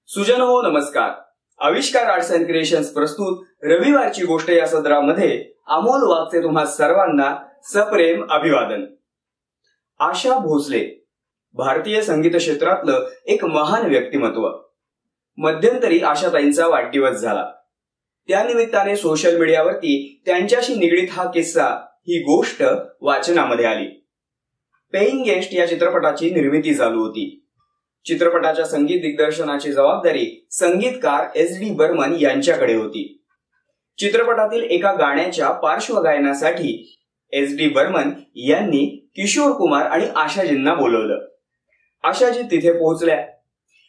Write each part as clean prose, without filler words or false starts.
सुजन हो नमस्कार. आविष्कार आर्ट्स अँड क्रिएशन्स प्रस्तुत रविवारची गोष्ट या सदरामध्ये अमोल वाघचे तुम्हा सर्वांना सप्रेम अभिवादन. आशा भोसले भारतीय संगीत क्षेत्रातलं एक महान व्यक्तिमत्व. मध्यंतरी आशाताईंचा वाढदिवस झाला. त्यानिमित्ताने सोशल मीडियावरती त्यांच्याशी निगडीत हा किस्सा, ही गोष्ट वाचनामध्ये आली. पेइंग गेस्ट या चित्रपटाची निर्मिती चालू होती. चित्रपटाच्या संगीत दिग्दर्शनाची जबाबदारी संगीतकार SD बर्मन यांच्याकडे होती. चित्रपटातील एका गाण्याच्या पार्श्वगायनासाठी SD बर्मन यांनी किशोर कुमार आणि आशाजींना बोलवलं. आशाजी तिथे पोहोचल्या.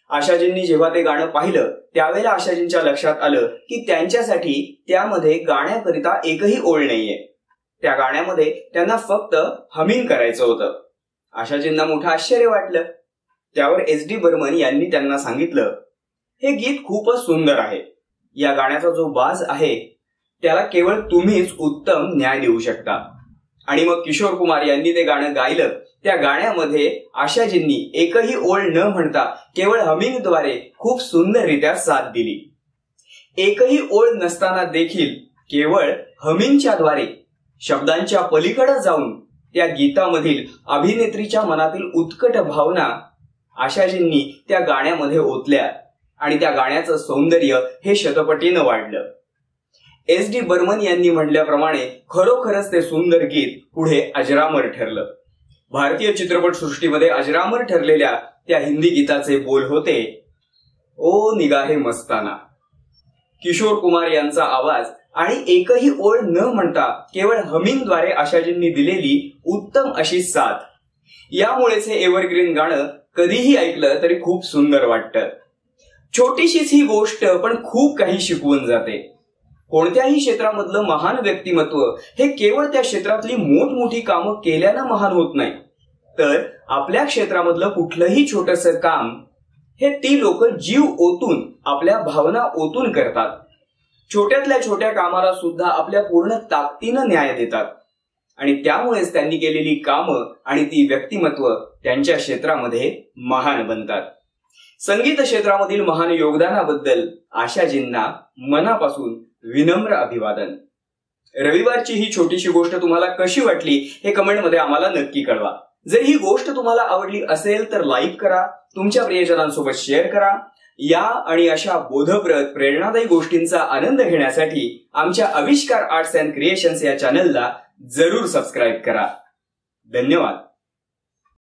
आशाजींनी जेव्हा ते गाणं पाहिलं त्यावेळेला आशाजींच्या लक्षात आलं की त्यांच्यासाठी त्यामध्ये गाण्याकरिता एकही ओळ नाहीये. त्या गाण्यामध्ये त्यांना फक्त हमिंग करायचं होतं. आशाजींना मोठं आश्चर्य वाटलं. त्यावर SD बर्मन यांनी त्यांना सांगितलं, हे गीत खूपच सुंदर आहे. या गाण्याचा जो बाज आहे त्याला केवळ तुम्हीच उत्तम न्याय देऊ शकता. आणि मग किशोर कुमार यांनी ते गाणं गायलं. त्या गाण्यामध्ये आशाजींनी एकही ओळ न म्हणता केवळ हमिंगद्वारे खूप सुंदररित्या साथ दिली. एकही ओळ नसताना देखील केवळ हमिंगच्या द्वारे शब्दांच्या पलीकडे जाऊन त्या गीतामधील अभिनेत्रीच्या मनातील उत्कट भावना आशाजींनी त्या गाण्यामध्ये ओतल्या आणि त्या गाण्याचं सौंदर्य हे शतपटीनं वाढलं. SD बर्मन यांनी म्हटल्याप्रमाणे खरोखरच ते सुंदर गीत पुढे अजरामर ठरलं. भारतीय चित्रपट सृष्टीमध्ये अजरामर ठरलेल्या त्या हिंदी गीताचे बोल होते, ओ निगाहे मस्ताना. किशोर कुमार यांचा आवाज आणि एकही ओळ न म्हणता केवळ हमिंगद्वारे आशाजींनी दिलेली उत्तम अशी साथ, यामुळेच हे एव्हरग्रीन गाणं कधीही ऐकलं तरी खूप सुंदर वाटतं. छोटीशीच ही गोष्ट पण खूप काही शिकवून जाते. कोणत्याही क्षेत्रामधलं महान व्यक्तिमत्व हे केवळ त्या क्षेत्रातली मोठमोठी कामं केल्यानं महान होत नाही, तर आपल्या क्षेत्रामधलं कुठलंही छोटंसं काम हे ती लोक जीव ओतून, आपल्या भावना ओतून करतात. छोट्यातल्या छोट्या कामाला सुद्धा आपल्या पूर्ण ताकदीनं न्याय देतात. आणि त्यामुळेच त्यांनी केलेली कामं आणि ती व्यक्तिमत्व त्यांच्या क्षेत्रामध्ये महान बनतात. संगीत क्षेत्रामधील महान योगदानाबद्दल आशाजींना मनापासून विनम्र अभिवादन. रविवारची ही छोटीशी गोष्ट तुम्हाला कशी वाटली हे कमेंटमध्ये आम्हाला नक्की कळवा. जर ही गोष्ट तुम्हाला आवडली असेल तर लाईक करा, तुमच्या प्रियजनांसोबत शेअर करा. या आणि अशा बोधप्रद प्रेरणादायी गोष्टींचा आनंद घेण्यासाठी आमच्या आविष्कार आर्ट्स अँड क्रिएशन्स या चॅनलला जरूर सबस्क्राईब करा. धन्यवाद.